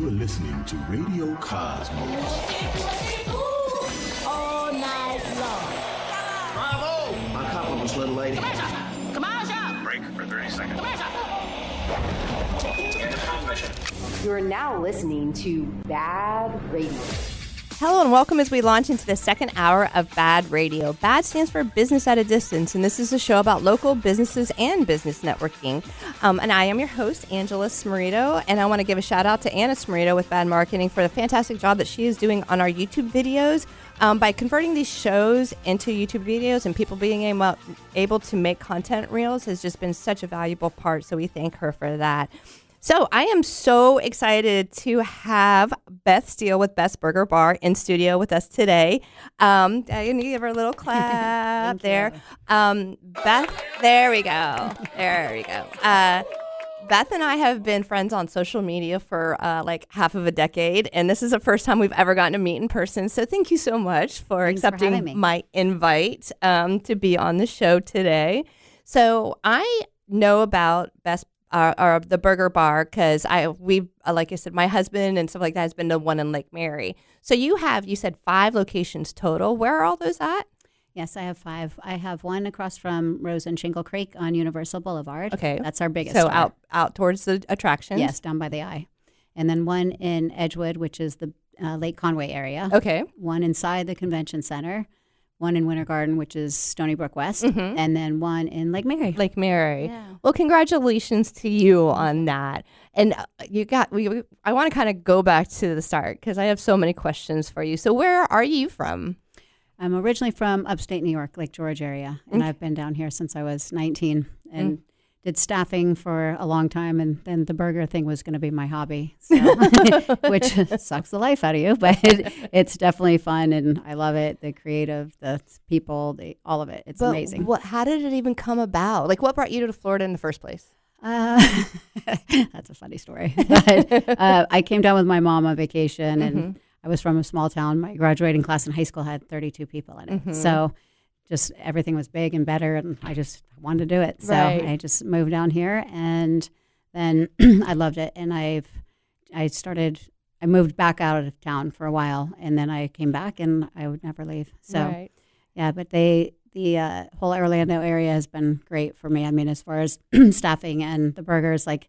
You are listening to Radio Cosmos. All night long. Bravo! My compliments, little lady. Commercial! Break for 30 seconds. You are now listening to BaaD Radio. Hello and welcome as we launch into the second hour of BaaD Radio. BaaD stands for Business at a Distance, and this is a show about local businesses and business networking. And I am your host, Angela Smarito, and I want to give a shout out to Anna Smarito with BaaD Marketing for the fantastic job that she is doing on our YouTube videos. By converting these shows into YouTube videos and people being able to make content reels has just been such a valuable part, so we thank her for that. So I am so excited to have Beth Steele with Beth's Burger Bar in studio with us today. I need to give her a little clap there. Beth, there we go. There we go. Beth and I have been friends on social media for like half of a decade, and this is the first time we've ever gotten to meet in person. So thank you so much for accepting my invite to be on the show today. So I know about Beth's or the Burger Bar because we like I said, my husband and stuff like that has been to one in Lake Mary. So you said 5 locations total. Where are all those at? Yes, I have 5. I have one across from Rose and Shingle Creek on Universal Boulevard. Okay, that's our biggest. So out towards the attractions. Yes, down by the eye, and then one in Edgewood, which is the Lake Conway area. Okay, one inside the convention center. One in Winter Garden, which is Stony Brook West, and then one in Lake Mary. Lake Mary. Yeah. Well, congratulations to you on that. And I want to kind of go back to the start because I have so many questions for you. So where are you from? I'm originally from upstate New York, Lake George area, and I've been down here since I was 19 and did staffing for a long time, and then the burger thing was going to be my hobby, so, which sucks the life out of you, but it's definitely fun, and I love it. The creative, the people, all of it. It's amazing. How did it even come about? Like, what brought you to Florida in the first place? That's a funny story. But, I came down with my mom on vacation, and I was from a small town. My graduating class in high school had 32 people in it, so just everything was big and better, and I just wanted to do it. So I just moved down here, and then I loved it. And I moved back out of town for a while, and then I came back, and I would never leave. So yeah, but the whole Orlando area has been great for me. I mean, as far as staffing and the burgers, like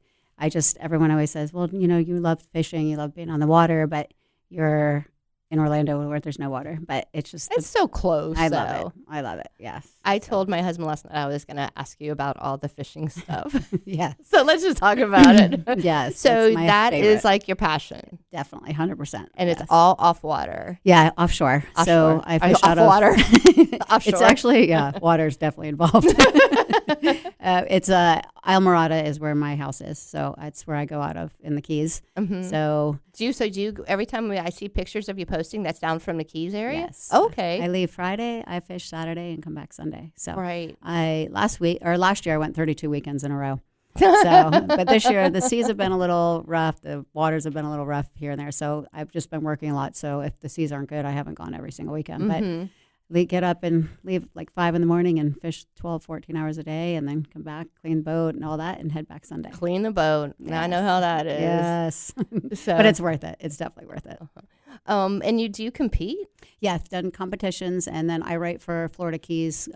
everyone always says, well, you know, you love fishing, you love being on the water, but you're in Orlando where there's no water, but it's so close. I love it. Yes. I told my husband last night I was going to ask you about all the fishing stuff. Yes. So let's just talk about it. Yes. So that is like your passion. Definitely, 100%. And it's all off water. Yeah, offshore. So I fish out of water. Offshore. It's actually water's definitely involved. It's Islamorada is where my house is, so that's where I go out of in the Keys. So do you every time I see pictures of you posting, that's down from the Keys area? Yes. Okay. I leave Friday, I fish Saturday, and come back Sunday. So right. Last year I went 32 weekends in a row. So, but this year the seas have been a little rough. The waters have been a little rough here and there. So I've just been working a lot. So if the seas aren't good, I haven't gone every single weekend. But get up and leave like 5 in the morning and fish 12, 14 hours a day, and then come back, clean the boat and all that, and head back Sunday. Clean the boat. Yes. Now I know how that is. Yes. But it's worth it. It's definitely worth it. And do you compete? Yeah, I've done competitions, and then I write for Florida Keys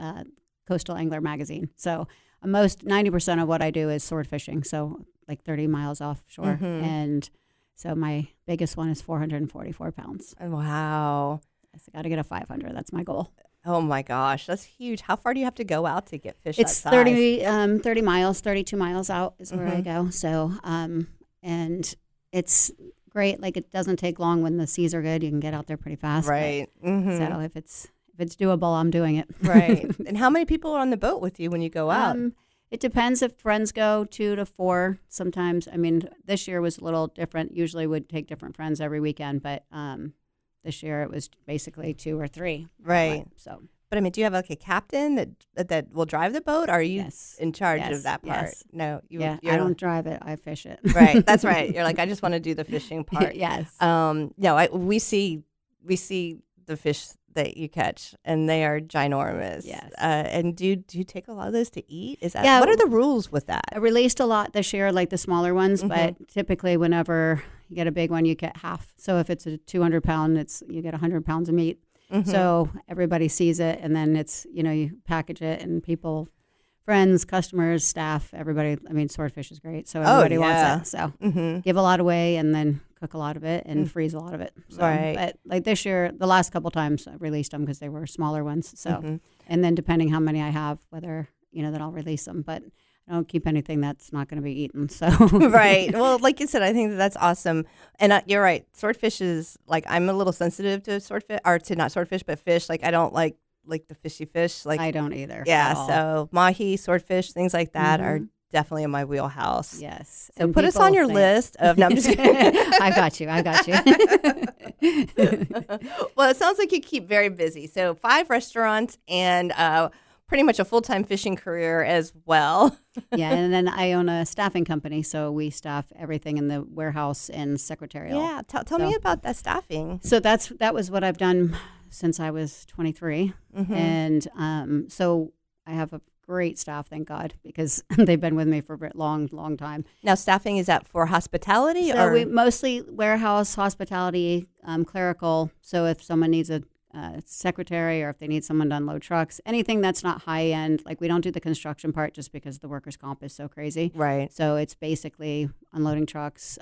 Coastal Angler magazine. So 90% of what I do is sword fishing, so like 30 miles offshore. And so my biggest one is 444 pounds. Wow. I got to get a 500. That's my goal. Oh my gosh, that's huge. How far do you have to go out to get fish It's that size? 30 miles, 32 miles out is where I go. So, and it's great. Like, it doesn't take long when the seas are good. You can get out there pretty fast. Right. So if it's doable, I'm doing it. Right. And how many people are on the boat with you when you go out? It depends. If friends go 2 to 4 sometimes. I mean, this year was a little different. Usually would take different friends every weekend, but this year it was basically 2 or 3. Right. But I mean, do you have like a captain that will drive the boat? Or are you in charge of that part? Yes. No, I don't drive it. I fish it. Right. That's right. You're like, I just want to do the fishing part. Yes. No, we see the fish that you catch, and they are ginormous. Yes. And do you take a lot of those to eat? Is that Yeah. What are the rules with that? I released a lot this year, like the smaller ones, but typically whenever you get a big one, you get half. So if it's a 200 pound, you get 100 pounds of meat. So everybody sees it, and then it's, you package it, and people, friends, customers, staff, everybody. I mean, swordfish is great, so everybody wants it. So give a lot away, and then cook a lot of it, and freeze a lot of it. So, Right. But like this year, the last couple times I released them because they were smaller ones. So, and then depending how many I have, whether then I'll release them. But I don't keep anything that's not going to be eaten. So Right. Well, like you said, I think that's awesome. And you're right. Swordfish is like, I'm a little sensitive to swordfish, or to not swordfish, but fish. Like I don't like the fishy fish. Like I don't either. Yeah. So mahi, swordfish, things like that are definitely in my wheelhouse. Yes. So And put us on your list of. No, I'm just kidding. I got you. Well, it sounds like you keep very busy. So 5 restaurants and pretty much a full-time fishing career as well. Yeah, and then I own a staffing company, so we staff everything in the warehouse and secretarial. Yeah, tell me about that staffing. So that was what I've done since I was 23, and so I have a great staff, thank God, because they've been with me for a long time. Now, staffing, is that for hospitality? So we mostly warehouse, hospitality, clerical. So if someone needs a secretary, or if they need someone to unload trucks, anything that's not high end, like we don't do the construction part just because the workers' comp is so crazy. Right. So it's basically unloading trucks,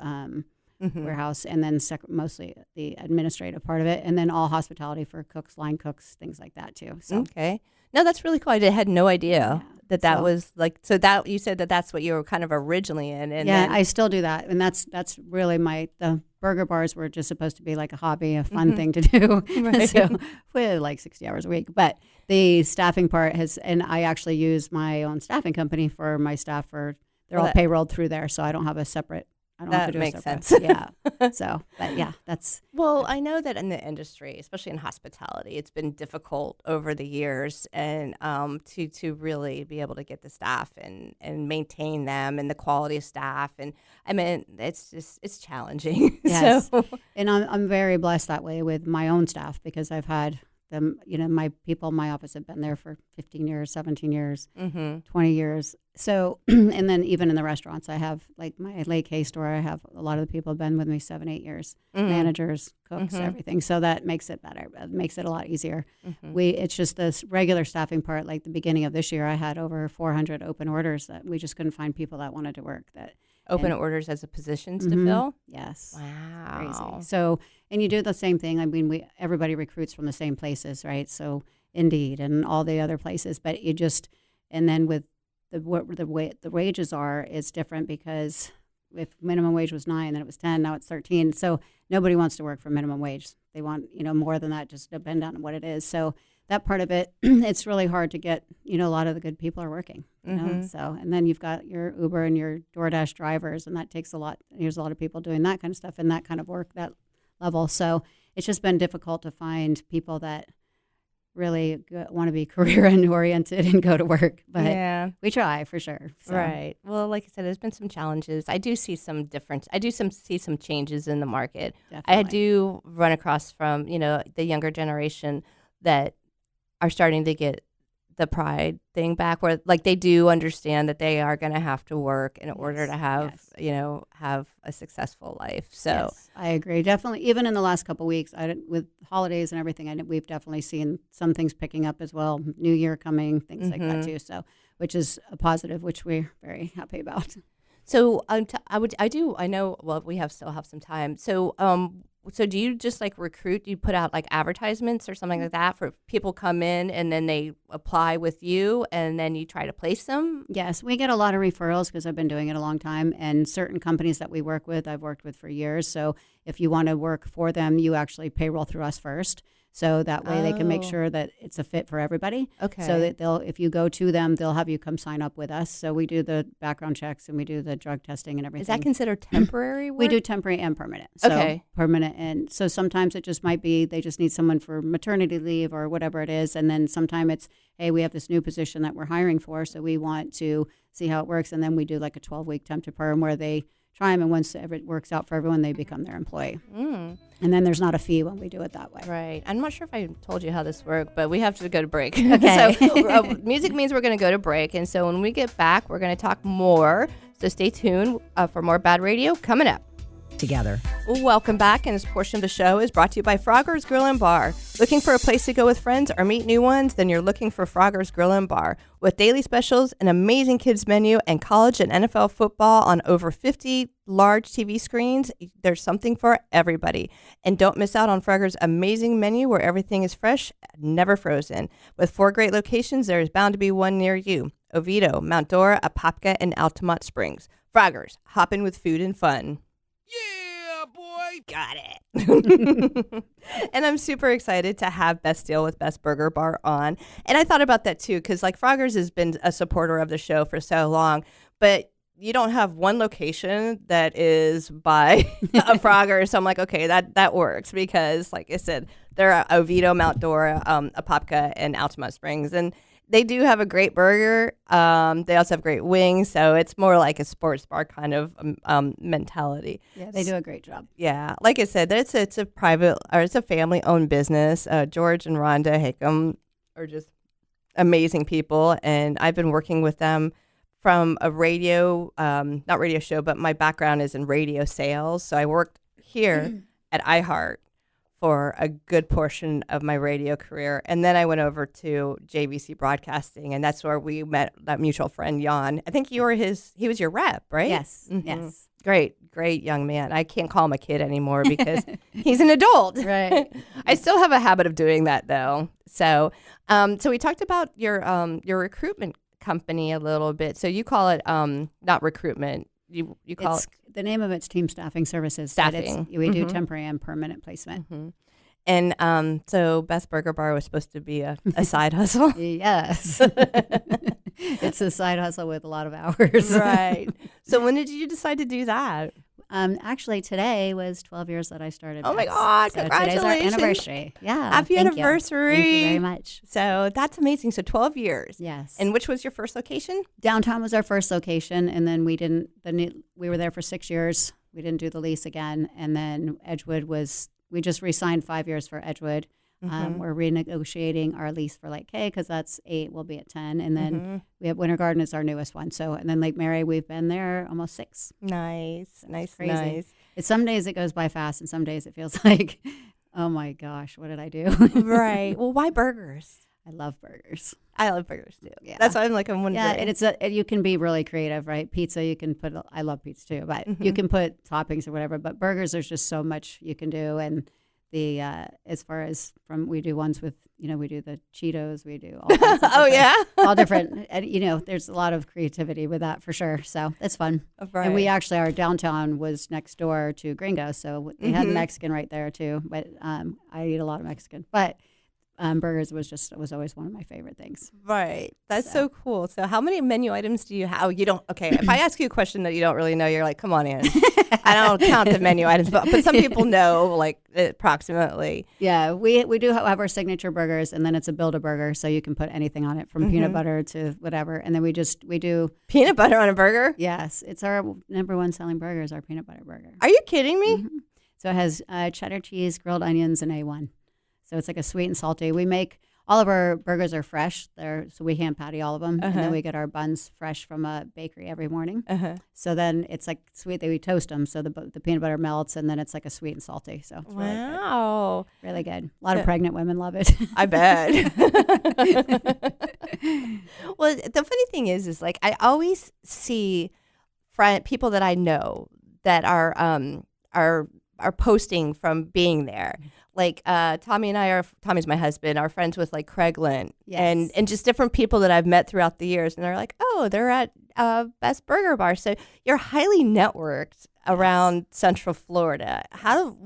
warehouse, and then mostly the administrative part of it, and then all hospitality for cooks, line cooks, things like that too. So Okay. No, that's really cool. I had no idea that was like, so that you said that's what you were kind of originally in. And yeah, then, I still do that. And that's really the burger bars were just supposed to be like a hobby, a fun thing to do. Right. So we like 60 hours a week. But the staffing part and I actually use my own staffing company for my staff they're all payrolled through there. So I don't have a separate, I don't have to do makes a separate. sense. Yeah. So, but yeah, that's. Well, I know that in the industry, especially in hospitality, it's been difficult over the years, and to really be able to get the staff and maintain them and the quality of staff, and I mean it's challenging. Yes. So. And I'm very blessed that way with my own staff, because I've had them, my people in my office have been there for 15 years, 17 years, 20 years. So, and then even in the restaurants, I have like my Lake Hay store, I have a lot of the people have been with me 7-8 years, managers, cooks, everything. So that makes it better. It makes it a lot easier. It's just this regular staffing part. Like the beginning of this year, I had over 400 open orders that we just couldn't find people that wanted to work. Open orders as a positions to fill? Yes. Wow. Crazy. So, and you do the same thing. I mean, everybody recruits from the same places, right? So Indeed and all the other places, but you just, and then with the wages are, it's different, because if minimum wage was 9, then it was 10, now it's 13. So nobody wants to work for minimum wage. They want, more than that, just depend on what it is. So that part of it, it's really hard to get, a lot of the good people are working, So, and then you've got your Uber and your DoorDash drivers, and that takes a lot. There's a lot of people doing that kind of stuff and that kind of work, that level. So it's just been difficult to find people that really want to be career oriented and go to work, but we try for sure. So. Right. Well, like I said, there's been some challenges. I do see some difference. I do see some changes in the market. Definitely. I do run across from, the younger generation that are starting to get the pride thing back, where like they do understand that they are going to have to work in order to have, have a successful life. So yes, I agree. Definitely. Even in the last couple of weeks, with holidays and everything, we've definitely seen some things picking up as well. New Year coming, things like that too. So, which is a positive, which we're very happy about. So I know, well, we still have some time. So, so do you just like recruit? Do you put out like advertisements or something like that for people come in and then they apply with you and then you try to place them? Yes, we get a lot of referrals because I've been doing it a long time, and certain companies that we work with, I've worked with for years. So if you want to work for them, you actually payroll through us first. So that way they can make sure that it's a fit for everybody. Okay. So that if you go to them, they'll have you come sign up with us. So we do the background checks and we do the drug testing and everything. Is that considered temporary work? We do temporary and permanent. So okay. Permanent. And so sometimes it just might be they just need someone for maternity leave or whatever it is. And then sometimes it's, hey, we have this new position that we're hiring for, so we want to see how it works. And then we do like a 12-week temp to perm where they try them, and once it works out for everyone, they become their employee. Mm. And then there's not a fee when we do it that way. Right. I'm not sure if I told you how this works, but we have to go to break. Okay. So music means we're going to go to break. And so when we get back, we're going to talk more. So stay tuned for more BaaD Radio coming up. Together. Welcome back, and this portion of the show is brought to you by Frogger's Grill and Bar. Looking for a place to go with friends or meet new ones? Then you're looking for Frogger's Grill and Bar. With daily specials, an amazing kids menu, and college and NFL football on over 50 large TV screens, there's something for everybody. And don't miss out on Frogger's amazing menu where everything is fresh, never frozen. With 4 great locations, there is bound to be one near you. Oviedo, Mount Dora, Apopka, and Altamont Springs. Frogger's, hopping with food and fun. Yeah, boy. Got it. And I'm super excited to have Beth Steele with Best Burger Bar on. And I thought about that too, because like Frogger's has been a supporter of the show for so long, but you don't have one location that is by a Frogger's. So I'm like, okay, that works, because like I said, they're at Oviedo, Mount Dora, Apopka, and Altamont Springs. And they do have a great burger. They also have great wings. So it's more like a sports bar kind of mentality. Yeah, they do a great job. Yeah. Like I said, it's a private, or it's a family-owned business. George and Rhonda Hickam are just amazing people. And I've been working with them from a radio, not radio show, but my background is in radio sales. So I worked here at iHeart for a good portion of my radio career. And then I went over to JVC Broadcasting, and that's where we met that mutual friend, Jan. I think he was your rep, right? Yes, Mm-hmm. yes. Great young man. I can't call him a kid anymore because he's an adult. Right. I still have a habit of doing that, though. So we talked about your recruitment company a little bit. So you call it not recruitment. You call it the name of it's Team Staffing Services. Staffing. We do temporary and permanent placement. Mm-hmm. And so Best Burger Bar was supposed to be a side hustle. Yes. It's a side hustle with a lot of hours. Right. So when did you decide to do that? Actually, today was 12 years that I started. Oh my Best. God, So congratulations. today's our anniversary. Yeah. Happy thank anniversary. You. Thank you very much. So that's amazing. So 12 years. Yes. And which was your first location? Downtown was our first location, and then we were there for 6 years. We didn't do the lease again. And then Edgewood we just re-signed 5 years for Edgewood. Mm-hmm. We're renegotiating our lease for Lake K because that's 8. We'll be at 10. And then we have Winter Garden is our newest one. So, and then Lake Mary, we've been there almost 6. Nice. Crazy. Nice. Some days it goes by fast, and some days it feels like, oh my gosh, what did I do? Right. Well, why burgers? I love burgers. I love burgers too. Yeah. That's why I'm wondering. Yeah, and you can be really creative, right? Pizza, you can put. I love pizza too, but you can put toppings or whatever. But burgers, there's just so much you can do, and the as far as we do ones with we do the Cheetos, we do all kinds of all different, and there's a lot of creativity with that for sure. So it's fun. Right. And we actually, our downtown was next door to Gringo, so they had Mexican right there too. But I eat a lot of Mexican, but. Burgers was always one of my favorite things. Right. That's so cool. So how many menu items do you have? Oh, you don't. Okay. If I ask you a question that you don't really know, you're like, come on in. I don't count the menu items, but some people know like approximately. Yeah. We do have our signature burgers, and then it's a Build-A-Burger. So you can put anything on it from peanut butter to whatever. And then we do peanut butter on a burger. Yes. It's our number one selling burger is our peanut butter burger. Are you kidding me? Mm-hmm. So it has cheddar cheese, grilled onions, and A1. So it's like a sweet and salty. We make all of our burgers are fresh. So we hand patty all of them, and then we get our buns fresh from a bakery every morning. So then it's like sweet. We toast them, so the peanut butter melts, and then it's like a sweet and salty. So it's really good. A lot of pregnant women love it. I bet. Well, the funny thing is like I always see people that I know that are posting from being there. Like Tommy and I Tommy's my husband, are friends with like Craig Lynn and just different people that I've met throughout the years. And they're like, oh, they're at Best Burger Bar. So you're highly networked around Central Florida. How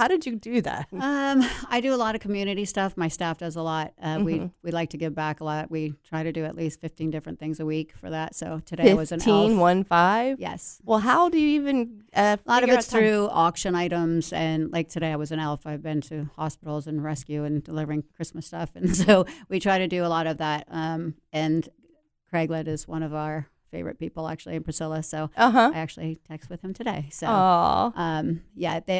did you do that? I do a lot of community stuff. My staff does a lot. We like to give back a lot. We try to do at least 15 different things a week for that. So today was an elf. 15? Yes. Well, how do you even a lot of it's through auction items, and like today I was an elf. I've been to hospitals and rescue and delivering Christmas stuff, and so we try to do a lot of that. And Craiglet is one of our favorite people actually in Priscilla. So Uh-huh. I actually text with him today. So Aw.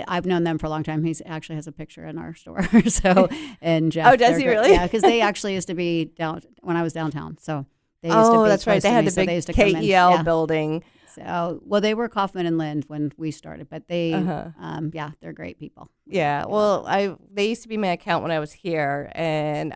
I've known them for a long time. He's actually has a picture in our store. So and Jeff, Oh, does he really? Yeah, because they actually used to be down when I was downtown. So they used to Oh, be that's right. close They to had me, the so they big used to come in. KEL Yeah. building. So, well, they were Kaufman and Lind when we started, but they, they're great people. Yeah. Well, they used to be my account when I was here, and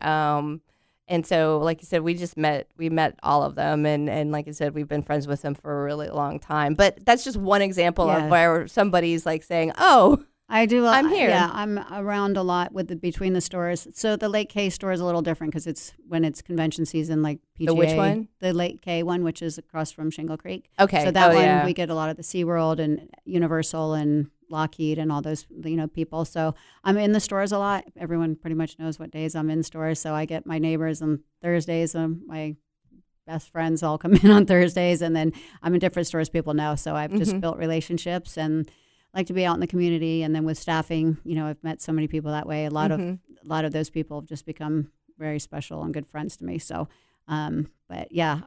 so like you said, we met all of them, and like I said, we've been friends with them for a really long time. But that's just one example of where somebody's like saying, "Oh, I do. I'm here." Yeah, I'm around a lot between the stores. So the Lake K store is a little different because it's when it's convention season, like PGA. The which one? The Lake K one, which is across from Shingle Creek. Okay. So that one, yeah. we get a lot of the SeaWorld and Universal and Lockheed and all those, people. So I'm in the stores a lot. Everyone pretty much knows what days I'm in stores. So I get my neighbors on Thursdays. My best friends all come in on Thursdays, and then I'm in different stores people know. So I've just built relationships and like to be out in the community. And then with staffing, I've met so many people that way. A lot of those people have just become very special and good friends to me. So, but yeah,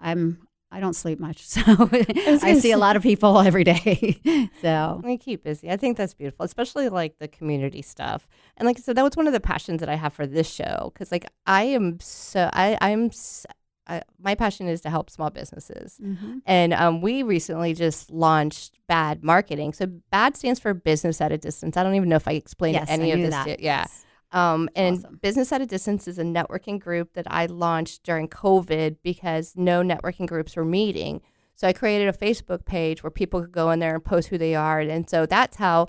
I don't sleep much, so I see a lot of people every day. So we keep busy. I think that's beautiful, especially like the community stuff. And like I said, that was one of the passions that I have for this show, because like my passion is to help small businesses. And we recently just launched BaaD Marketing. So BaaD stands for Business at a Distance. I don't even know if I explained any of this. Yeah. Yes. And awesome. Business at a Distance is a networking group that I launched during COVID because no networking groups were meeting. So I created a Facebook page where people could go in there and post who they are. And so that's how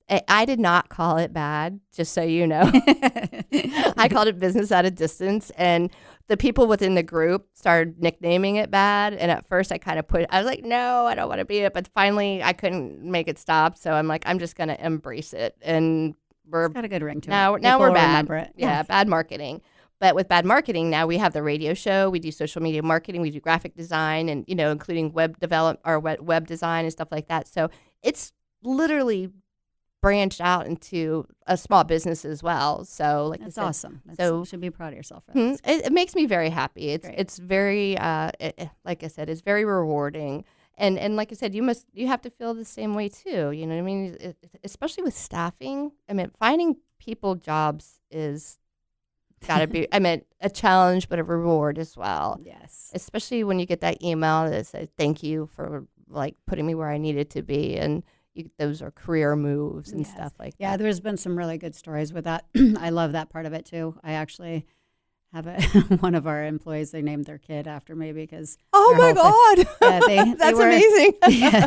I did not call it BaaD, just so you know. I called it Business at a Distance. And the people within the group started nicknaming it BaaD. And at first I was like, no, I don't want to be it. But finally I couldn't make it stop. So I'm like, I'm just going to embrace it. And it's got a good ring to now it. Now we're BaaD. Remember it. Yeah, BaaD Marketing. But with BaaD Marketing, now we have the radio show. We do social media marketing. We do graphic design, and including web design and stuff like that. So it's literally branched out into a small business as well. So like that's I said, awesome. So you should be proud of yourself for that. It makes me very happy. It's very like I said, it's very rewarding. And like I said, you have to feel the same way too. You know what I mean? Especially with staffing. I mean, finding people jobs is got to be, a challenge, but a reward as well. Yes. Especially when you get that email that says, thank you for like putting me where I needed to be. And those are career moves and stuff like that. Yeah, there's been some really good stories with that. I love that part of it too. I actually have one of our employees, they named their kid after me because oh my God, that's amazing. Yeah,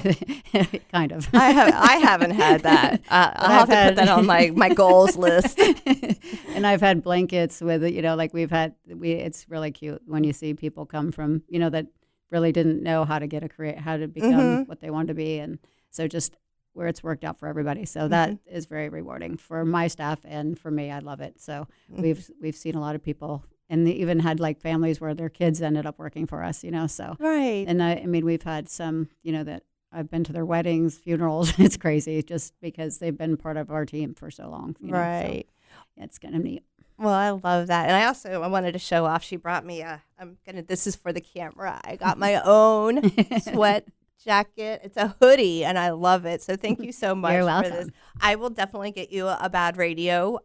kind of. I haven't had that. I'll have to put that on my goals list. And I've had blankets with like it's really cute when you see people come from that really didn't know how to get a career, how to become what they wanted to be, and so just where it's worked out for everybody. So that is very rewarding for my staff and for me. I love it. So we've seen a lot of people, and they even had like families where their kids ended up working for us, so. Right. And we've had some, that I've been to their weddings, funerals. It's crazy just because they've been part of our team for so long. Right. So it's kind of neat. Well, I love that. And I wanted to show off. She brought me this is for the camera. I got my own sweat jacket. It's a hoodie, and I love it. So thank you so much You're for welcome. this. I will definitely get you a BaaD Radio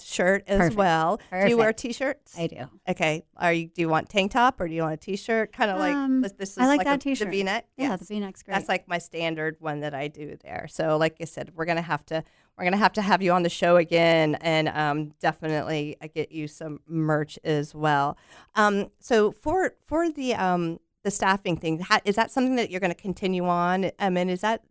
shirt as Perfect. well. Perfect. Do you wear T-shirts? I do. Okay. Do you want tank top or do you want a T-shirt? Kind of like this is I like that the T-shirt. V-neck. Yeah, Yes. the V-neck's great. That's like my standard one that I do there. So like I said, we're gonna have to have you on the show again, and definitely get you some merch as well. So for the staffing thing, is that something that you're going to continue on? I mean, is that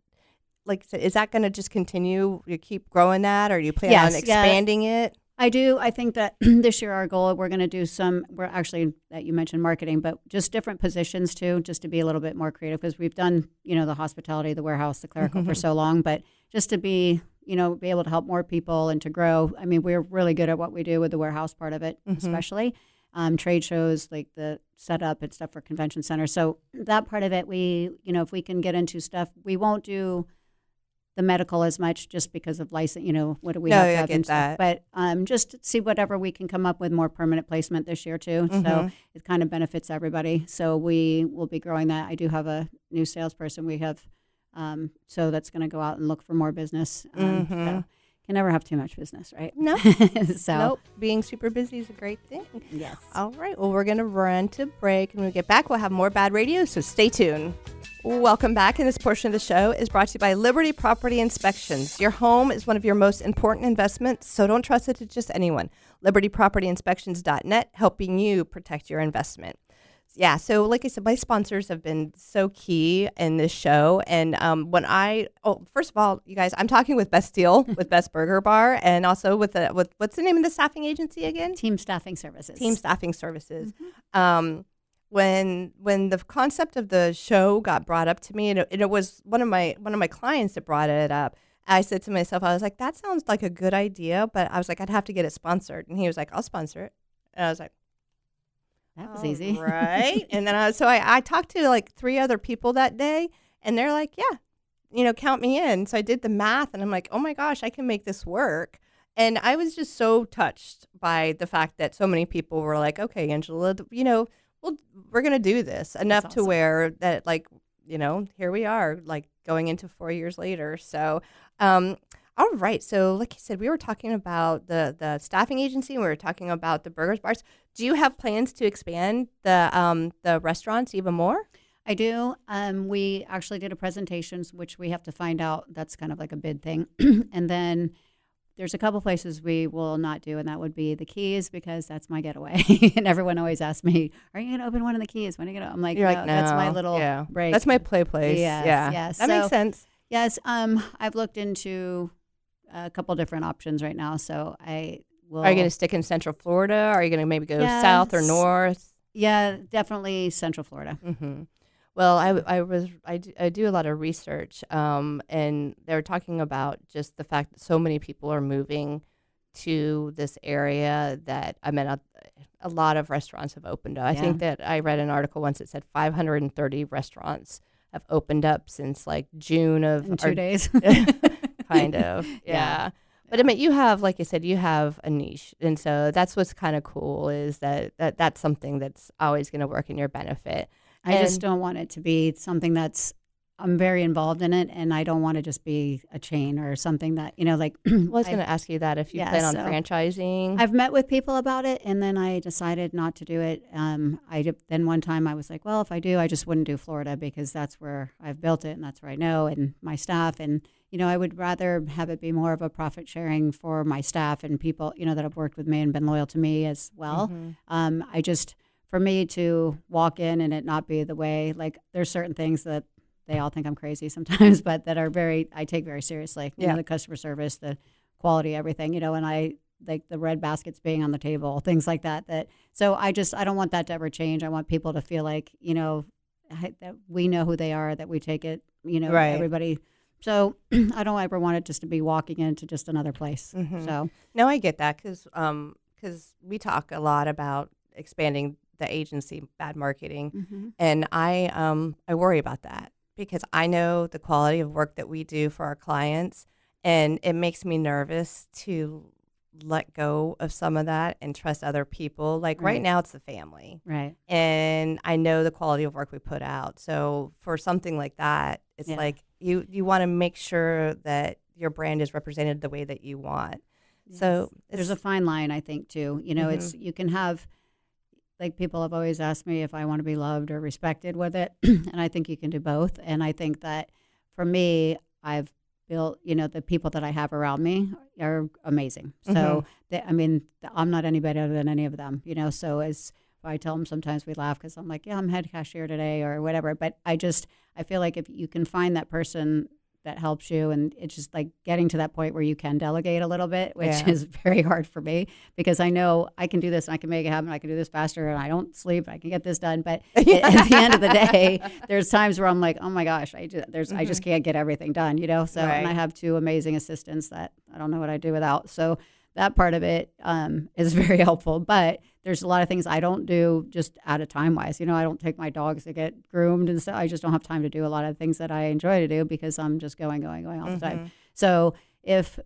like is that going to just continue? You keep growing that, or do you plan on expanding it? I do. I think that this year our goal, we're going to do we're actually, that you mentioned marketing, but just different positions too, just to be a little bit more creative, because we've done, the hospitality, the warehouse, the clerical for so long, but just to be able to help more people and to grow. I mean, we're really good at what we do with the warehouse part of it, especially trade shows, like the setup and stuff for convention centers. So that part of it, we, if we can get into stuff, we won't do the medical as much just because of license, what do we No, have to I have get and stuff. that. But just see whatever we can come up with more permanent placement this year too. So it kind of benefits everybody. So we will be growing that. I do have a new salesperson we have, so that's going to go out and look for more business. So can never have too much business, right? No. So Nope. Being super busy is a great thing. yes. All right. Well, we're going to run to break. And when we get back, we'll have more BaaD Radio, so stay tuned. Welcome back. And this portion of the show is brought to you by Liberty Property Inspections. Your home is one of your most important investments, so don't trust it to just anyone. LibertyPropertyInspections.net, helping you protect your investment. Yeah, so like I said, my sponsors have been so key in this show. And first of all, you guys, I'm talking with Beth Steele with Beth's Burger Bar, and also with what's the name of the staffing agency again? Team Staffing Services. Team Staffing Services. When the concept of the show got brought up to me, and it was one of my clients that brought it up, I said to myself, I was like, that sounds like a good idea, but I was like, I'd have to get it sponsored. And he was like, I'll sponsor it. And I was like, That was easy. Right. And then I talked to like 3 other people that day, and they're like, yeah, count me in. So I did the math, and I'm like, oh my gosh, I can make this work. And I was just so touched by the fact that so many people were like, okay, Angela, we're going to do this enough to where that, like, here we are, like going into 4 years later. So, all right. So like you said, we were talking about the staffing agency, and we were talking about the burgers bars. Do you have plans to expand the restaurants even more? I do. We actually did a presentation, which we have to find out. That's kind of like a bid thing. And then there's a couple places we will not do, and that would be the Keys, because that's my getaway. And everyone always asks me, are you going to open one of the Keys? When are you going to? I'm like, You're no, like, no, that's my little break. That's my play place. Yes, yeah. yes. That makes sense. Yes. I've looked into a couple different options right now. So I will. Are you going to stick in Central Florida? Are you going to maybe go south or north? Yeah, definitely Central Florida. Mm-hmm. Well, I do a lot of research, and they're talking about just the fact that so many people are moving to this area that, a lot of restaurants have opened up. I think that I read an article once that said 530 restaurants have opened up since like June of in 2 days. Kind of, yeah. But I mean, you have, like I said, you have a niche, and so that's what's kind of cool is that's something that's always going to work in your benefit. I just don't want it to be something I'm very involved in it, and I don't want to just be a chain or something that, like. Well, I was going to ask you that if you plan on franchising. I've met with people about it, and then I decided not to do it. Then one time I was like, well, if I do, I just wouldn't do Florida, because that's where I've built it, and that's where I know, and my staff, and I would rather have it be more of a profit sharing for my staff and people, that have worked with me and been loyal to me as well. Mm-hmm. For me to walk in and it not be the way, like, there's certain things that they all think I'm crazy sometimes, but that are I take very seriously. The customer service, the quality, everything, and I like the red baskets being on the table, things like that. So I don't want that to ever change. I want people to feel like, that we know who they are, that we take it, right. Everybody. So I don't ever want it just to be walking into just another place. Mm-hmm. So no, I get that because we talk a lot about expanding the agency, BaaD marketing, mm-hmm. and I worry about that because I know the quality of work that we do for our clients, and it makes me nervous to let go of some of that and trust other people. Like right now it's the family. Right. And I know the quality of work we put out. So for something like that, it's like you want to make sure that your brand is represented the way that you want. Yes. So there's a fine line, I think, too. Mm-hmm. It's you can have, like, people have always asked me if I want to be loved or respected with it. And I think you can do both. And I think that for me, I've built, the people that I have around me are amazing. So, I'm not any better than any of them, So as I tell them, sometimes we laugh because I'm like, I'm head cashier today or whatever. But I feel like if you can find that person that helps you, and it's just like getting to that point where you can delegate a little bit, which is very hard for me because I know I can do this and I can make it happen. I can do this faster and I don't sleep. I can get this done. But at the end of the day, there's times where I'm like, oh my gosh, I just can't get everything done, So and I have 2 amazing assistants that I don't know what I'd do without. So that part of it is very helpful. But there's a lot of things I don't do just out of time wise. I don't take my dogs to get groomed and stuff. I just don't have time to do a lot of things that I enjoy to do because I'm just going all the time. So if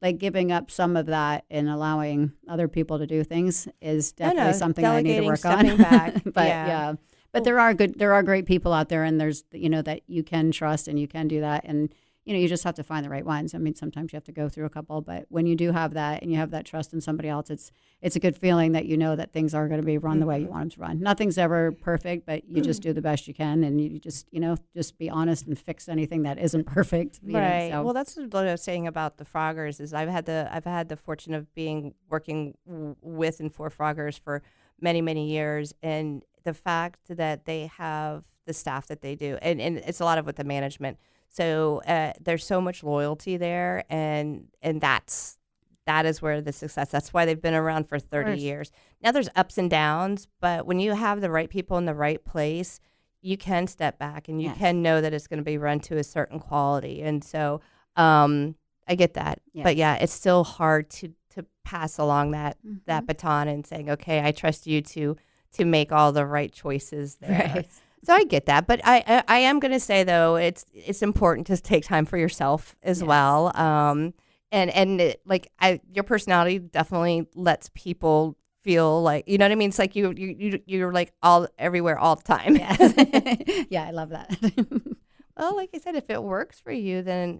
like giving up some of that and allowing other people to do things is definitely something I need to work on. Back. But but there are great people out there, and there's that you can trust and you can do that, and you just have to find the right ones. I mean, sometimes you have to go through a couple, but when you do have that and you have that trust in somebody else, it's a good feeling that that things are going to be run the way you want them to run. Nothing's ever perfect, but you just do the best you can, and you just just be honest and fix anything that isn't perfect. Right. Well, that's what I was saying about the Froggers is I've had the fortune of working with and for Froggers for many, many years, and the fact that they have the staff that they do, and it's a lot of with the management. So there's so much loyalty there, and that is where the success. That's why they've been around for 30 years. Now there's ups and downs, but when you have the right people in the right place, you can step back and you can know that it's going to be run to a certain quality. And so I get that, but it's still hard to pass along that baton and saying, okay, I trust you to make all the right choices there. Right. So I get that, but I am going to say though it's important to take time for yourself as well. And your personality definitely lets people feel like, you know what I mean? It's like you're like all everywhere all the time. Yes. Yeah, I love that. Well, like I said, if it works for you, then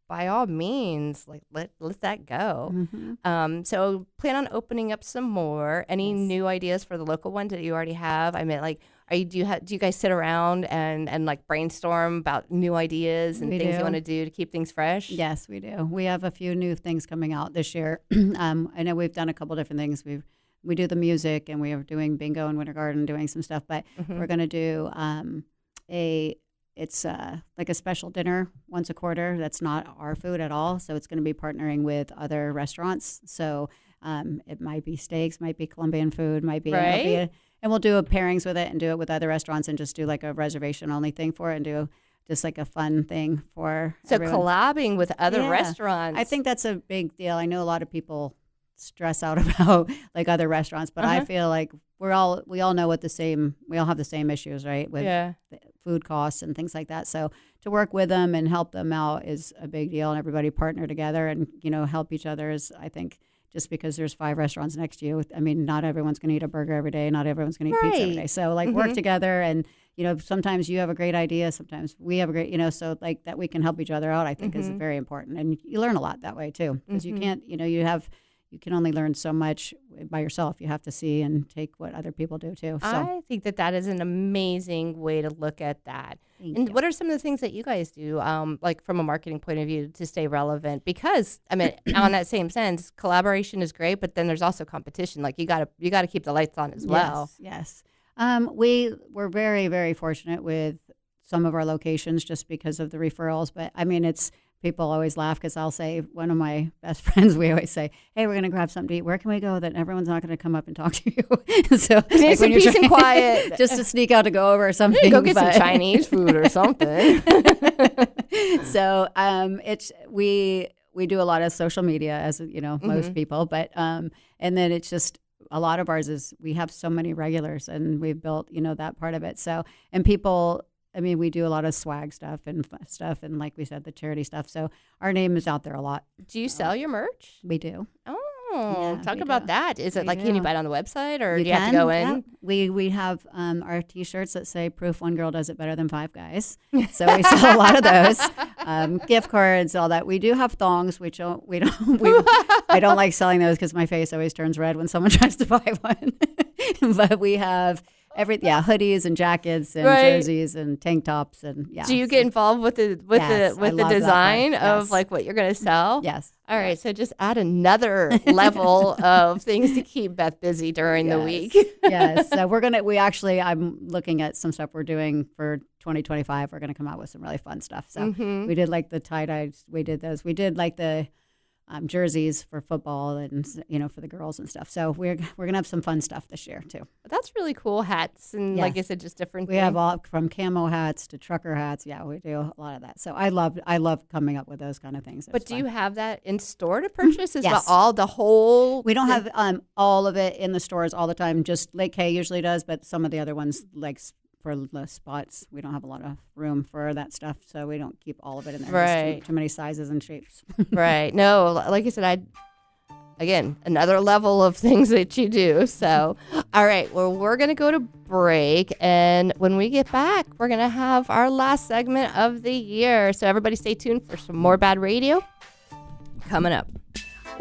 by all means, like let that go. Mm-hmm. So plan on opening up some more. Any new ideas for the local ones that you already have? I mean, like, do you guys sit around and like brainstorm about new ideas and things you want to do to keep things fresh? Yes, we do. We have a few new things coming out this year. I know we've done a couple different things. We do the music, and we are doing bingo and winter garden, doing some stuff. But we're going to do It's like a special dinner once a quarter. That's not our food at all. So it's going to be partnering with other restaurants. So it might be steaks, might be Colombian food, might be, and we'll do pairings with it and do it with other restaurants and just do like a reservation only thing for it and do just like a fun thing for everyone. Collabing with other restaurants. I think that's a big deal. I know a lot of people stress out about like other restaurants, but I feel like we all know we all have the same issues, right? With the food costs and things like that. So to work with them and help them out is a big deal, and everybody partner together and, help each other is, I think, just because there's 5 restaurants next to you. I mean, not everyone's going to eat a burger every day. Not everyone's going to eat pizza every day. So like work together, and, sometimes you have a great idea. Sometimes we have a great, so like that we can help each other out, I think is very important. And you learn a lot that way too, because you can't, you can only learn so much by yourself. You have to see and take what other people do too. So I think that is an amazing way to look at that. And what are some of the things that you guys do, like from a marketing point of view, to stay relevant? Because I mean, on that same sense, collaboration is great, but then there's also competition. Like you got to keep the lights on as well. Yes. We're very, very fortunate with some of our locations just because of the referrals. But I mean, people always laugh because I'll say, one of my best friends, we always say, hey, we're going to grab something to eat. Where can we go that everyone's not going to come up and talk to you? So like some peace and quiet. Just to sneak out to go over or something. Go get some Chinese food or something. So we do a lot of social media, as most people. But and then it's just a lot of ours is we have so many regulars, and we've built, that part of it. So, and people, I mean, we do a lot of swag stuff and and like we said, the charity stuff. So our name is out there a lot. Do you sell your merch? We do. Oh, talk about that. Is it like, can you buy it on the website, or do you have to go in? Yeah. We have our T-shirts that say "Proof one girl does it better than 5 guys." So we sell a lot of those. Gift cards, all that. We do have thongs, which I don't like selling those because my face always turns red when someone tries to buy one. But we have hoodies and jackets and jerseys and tank tops and Do you get involved with the design of like what you're going to sell? Yes. All right, so just add another level of things to keep Beth busy during the week. Yes. So I'm looking at some stuff we're doing for 2025. We're going to come out with some really fun stuff. So we did like the tie-dyes. We did those. We did like the jerseys for football and, for the girls and stuff. So we're going to have some fun stuff this year too. That's really cool. Hats and like I said, just different We have all from camo hats to trucker hats. Yeah, we do a lot of that. So I love coming up with those kind of things. But do you have that in store to purchase? Is Yes. the whole? We don't have all of it in the stores all the time. Just Lake K usually does, but some of the other ones, like for the spots, we don't have a lot of room for that stuff, so we don't keep all of it in there. Right. There's too many sizes and shapes. Right. No, like I said, again, another level of things that you do. So, all right. Well, we're going to go to break. And when we get back, we're going to have our last segment of the year. So everybody stay tuned for some more BaaD Radio coming up.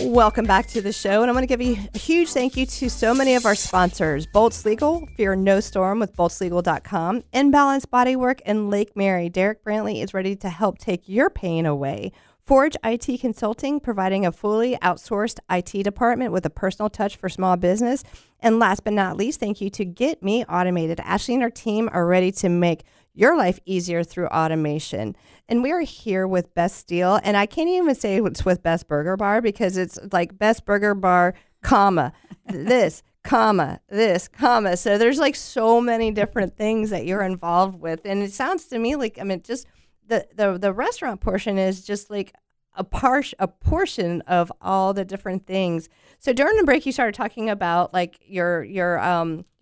Welcome back to the show. And I'm going to give you a huge thank you to so many of our sponsors. Bolts Legal, fear no storm with boltslegal.com. Imbalance Bodywork and Lake Mary. Derek Brantley is ready to help take your pain away. Forge IT Consulting, providing a fully outsourced IT department with a personal touch for small business. And last but not least, thank you to Get Me Automated. Ashley and her team are ready to make your life easier through automation. And we are here with Beth Steele. And I can't even say it's with Best Burger Bar because it's like Best Burger Bar, comma, this, comma, this, comma. So there's like so many different things that you're involved with. And it sounds to me like, just the restaurant portion is just like a portion of all the different things. So during the break, you started talking about like your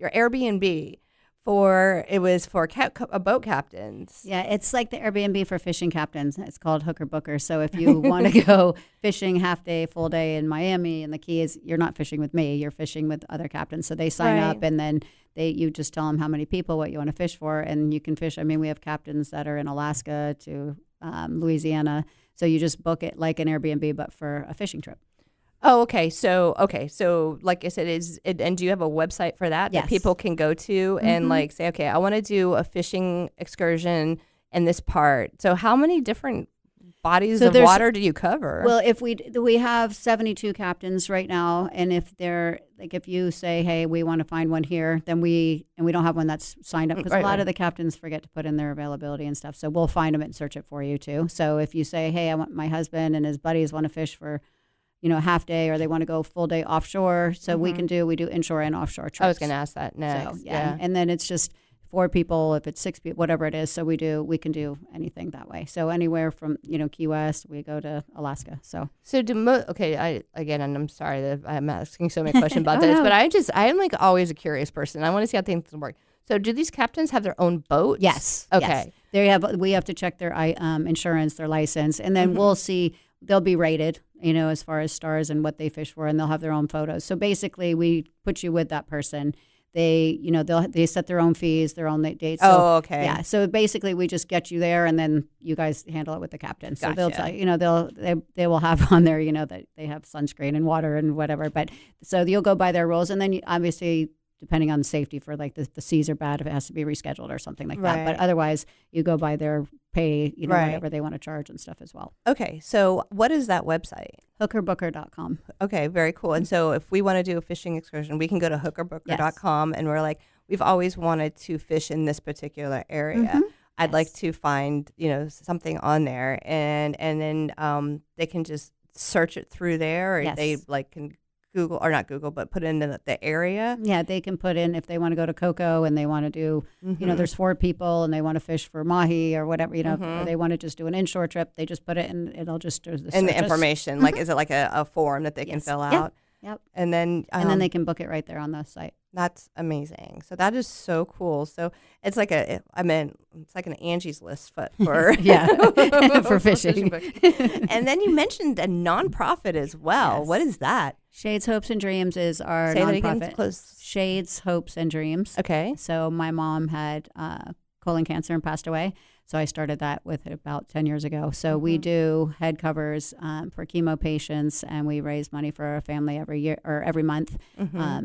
Airbnb for boat captains. Yeah, it's like the Airbnb for fishing captains. It's called Hooker Booker. So if you want to go fishing half day, full day in Miami, and the key is you're not fishing with me, you're fishing with other captains. So they sign up, and then you just tell them how many people, what you want to fish for, and you can fish. I mean, we have captains that are in Alaska to Louisiana. So you just book it like an Airbnb, but for a fishing trip. Oh, okay. So like I said, and do you have a website for that Yes. that people can go to and like say, okay, I want to do a fishing excursion in this part. So how many different bodies of water do you cover? Well, if we have 72 captains right now, and if you say, hey, we want to find one here, then we don't have one that's signed up because a lot of the captains forget to put in their availability and stuff. So we'll find them and search it for you too. So if you say, hey, I want my husband and his buddies want to fish for a half day, or they want to go full day offshore. So we do inshore and offshore trips. I was going to ask that next. So, yeah. And then it's just 4 people, if it's 6 people, whatever it is. So we can do anything that way. So anywhere from, Key West, we go to Alaska. So and I'm sorry that I'm asking so many questions about this, but I'm like always a curious person. I want to see how things work. So do these captains have their own boats? Yes. Okay. Yes. We have to check their insurance, their license, and then we'll see. They'll be rated, as far as stars and what they fish for, and they'll have their own photos. So basically, we put you with that person. They, they set their own fees, their own dates. So, oh, okay. Yeah. So basically, we just get you there, and then you guys handle it with the captain. So they'll tell they will have on there, that they have sunscreen and water and whatever. But so you'll go by their rules, and then obviously, depending on safety for like the seas are bad, if it has to be rescheduled or something like that. But otherwise, you go by their pay, whatever they want to charge and stuff as well. Okay. So what is that website? Hookerbooker.com. Okay. Very cool. And so if we want to do a fishing excursion, we can go to hookerbooker.com and we're like, we've always wanted to fish in this particular area. I'd like to find, something on there and then they can just search it through there or they can Google, or not Google, but put in the area. Yeah, they can put in if they want to go to Coco and they want to do, there's 4 people and they want to fish for mahi or whatever, or they want to just do an inshore trip. They just put it in, it'll just do the and the information. Like, is it like a form that they can fill out? Yep. And then they can book it right there on the site. That's amazing. So that is so cool. So it's like it's like an Angie's List for for fishing. And then you mentioned a nonprofit as well. Yes. What is that? Shades, Hopes, and Dreams is our nonprofit. Say that again, close. Shades, Hopes, and Dreams. Okay. So my mom had colon cancer and passed away. So I started that with about 10 years ago. So we do head covers for chemo patients, and we raise money for our family every year or every month.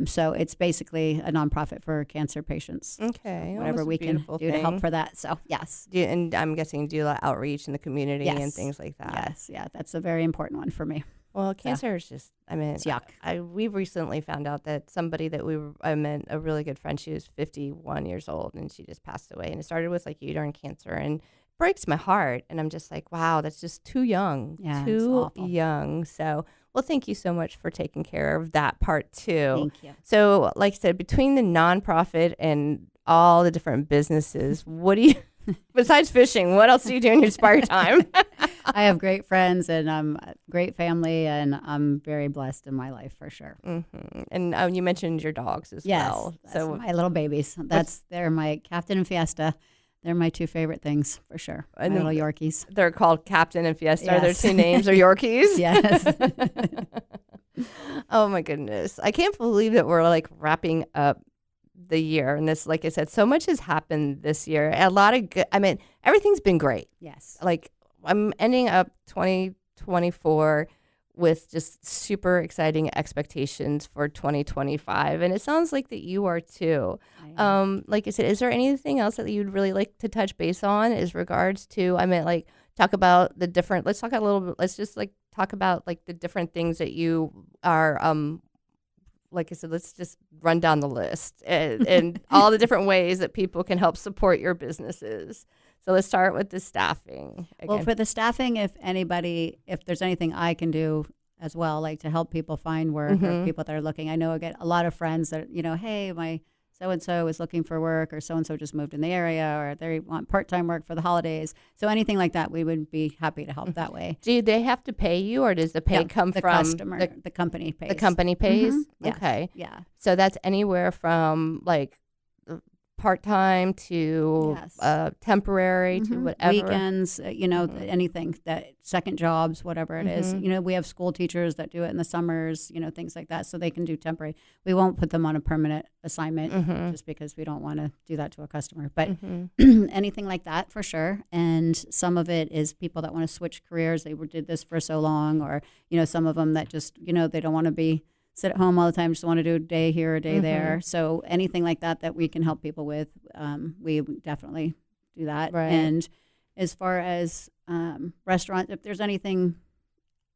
So it's basically a nonprofit for cancer patients. Okay. So whatever we can do to help for that. So yes. And I'm guessing do a lot of outreach in the community and things like that. Yes. Yeah. That's a very important one for me. Well, cancer is just, it's yuck. We've recently found out that somebody that I met, a really good friend, she was 51 years old and she just passed away. And it started with like uterine cancer and breaks my heart. And I'm just like, wow, that's just too young, too young. So, well, thank you so much for taking care of that part too. Thank you. So, like I said, between the nonprofit and all the different businesses, what do you, besides fishing, what else do you do in your spare time? I have great friends and great family, and I'm very blessed in my life for sure. Mm-hmm. And you mentioned your dogs as well. So my little babies. They're my Captain and Fiesta. They're my two favorite things for sure. My little Yorkies. They're called Captain and Fiesta. Yes. Their two names are Yorkies. Yes. Oh my goodness. I can't believe that we're like wrapping up the year. And this, like I said, so much has happened this year. A lot of good, everything's been great. Yes. Like I'm ending up 2024 with just super exciting expectations for 2025. And it sounds like that you are too. Like I said, is there anything else that you'd really like to touch base on as regards to, talk about the different, let's talk a little bit, let's just like talk about like the different things that you are, like I said, let's just run down the list and all the different ways that people can help support your businesses. So let's start with the staffing. Again. Well, for the staffing, if there's anything I can do as well, like to help people find work or people that are looking. I know I get a lot of friends that, hey, my so-and-so is looking for work, or so-and-so just moved in the area, or they want part-time work for the holidays. So anything like that, we would be happy to help that way. Do they have to pay you, or does the pay come the from customer? The company pays. The company pays? Yes. Okay. Yeah. So that's anywhere from like part-time to temporary to whatever. Weekends, anything, that second jobs, whatever it is. We have school teachers that do it in the summers, things like that, so they can do temporary. We won't put them on a permanent assignment just because we don't want to do that to a customer. But anything like that for sure. And some of it is people that want to switch careers. They did this for so long, or, some of them that just, they don't want to sit at home all the time, just want to do a day here, a day there. So anything like that we can help people with, we definitely do that. Right. And as far as restaurants, if there's anything,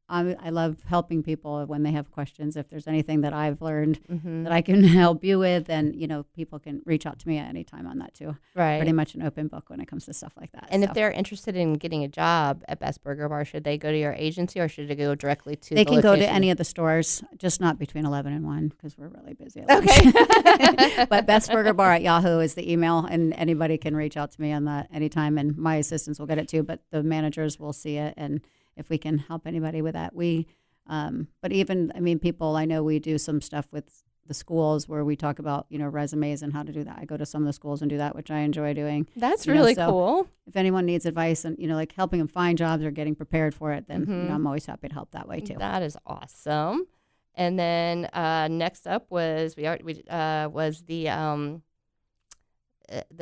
I love helping people when they have questions. If there's anything that I've learned that I can help you with, then, people can reach out to me at any time on that too. Right. Pretty much an open book when it comes to stuff like that. And if they're interested in getting a job at Best Burger Bar, should they go to your agency, or should they go directly to They the can go to location? any of the stores, just not between 11 and 1 because we're really busy. Okay. But Best Burger Bar at Yahoo is the email, and anybody can reach out to me on that anytime, and my assistants will get it too, but the managers will see it, and if we can help anybody with that. But even, people, I know we do some stuff with the schools where we talk about, resumes and how to do that. I go to some of the schools and do that, which I enjoy doing. That's really so cool. If anyone needs advice and, like helping them find jobs or getting prepared for it, then I'm always happy to help that way too. That is awesome. And then next up was that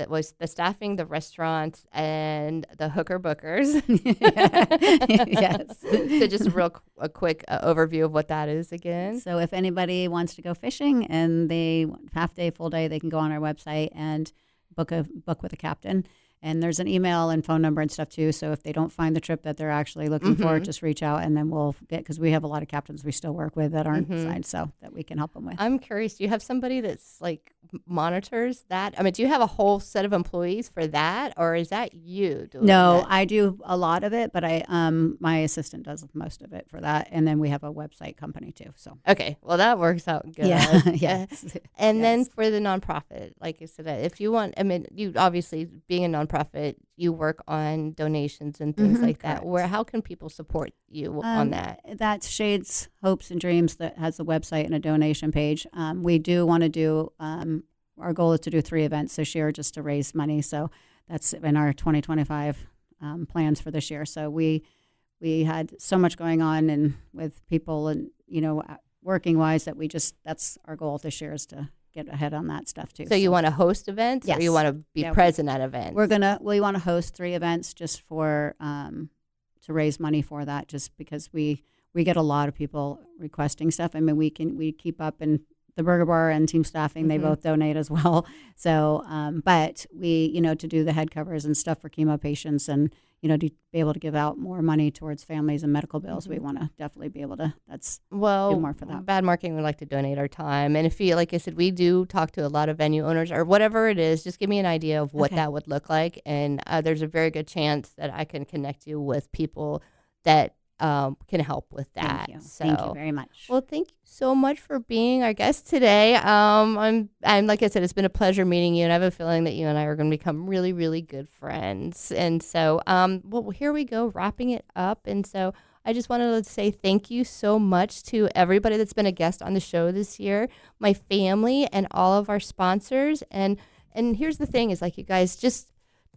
was the staffing, the restaurants, and the hooker bookers. Yes. So just a quick overview of what that is again. So if anybody wants to go fishing and they want half day, full day, they can go on our website and book with a captain. And there's an email and phone number and stuff too. So if they don't find the trip that they're actually looking for, just reach out, and then we'll because we have a lot of captains we still work with that aren't signed, so that we can help them with. I'm curious, do you have somebody that's like monitors that? Do you have a whole set of employees for that, or is that you doing No, that? I do a lot of it, but my assistant does most of it for that. And then we have a website company too. So okay, well that works out good. Yeah. Yes. And then for the nonprofit, like I said, if you want, you obviously being a nonprofit, you work on donations and things like that. Correct. How can people support you on that? That's Shades, Hopes, and Dreams that has a website and a donation page. We do want to do, our goal is to do 3 events this year just to raise money. So that's in our 2025 plans for this year. So we had so much going on and with people and, working wise that that's our goal this year is to get ahead on that stuff too. So you want to host events, yes. or you want to be present at events? We want to host 3 events just for to raise money for that, just because we get a lot of people requesting stuff. We keep up, and the Burger Bar and team staffing, they both donate as well. So, but we, to do the head covers and stuff for chemo patients and, to be able to give out more money towards families and medical bills, we want to definitely be able to, do more for that. BaaD Marketing would like to donate our time. And if you, like I said, we do talk to a lot of venue owners or whatever it is, just give me an idea of what that would look like. And there's a very good chance that I can connect you with people that can help with that. Thank you. So, thank you very much. Well, thank you so much for being our guest today. I'm like I said, it's been a pleasure meeting you, and I have a feeling that you and I are going to become really, really good friends. And so, well, here we go, wrapping it up. And so I just wanted to say thank you so much to everybody that's been a guest on the show this year, my family, and all of our sponsors. And here's the thing is, like, you guys just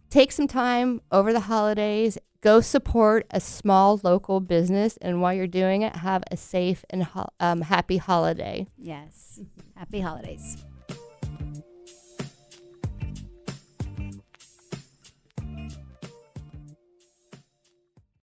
take some time over the holidays. Go support a small local business, and while you're doing it, have a safe and happy holiday. Yes. Happy holidays.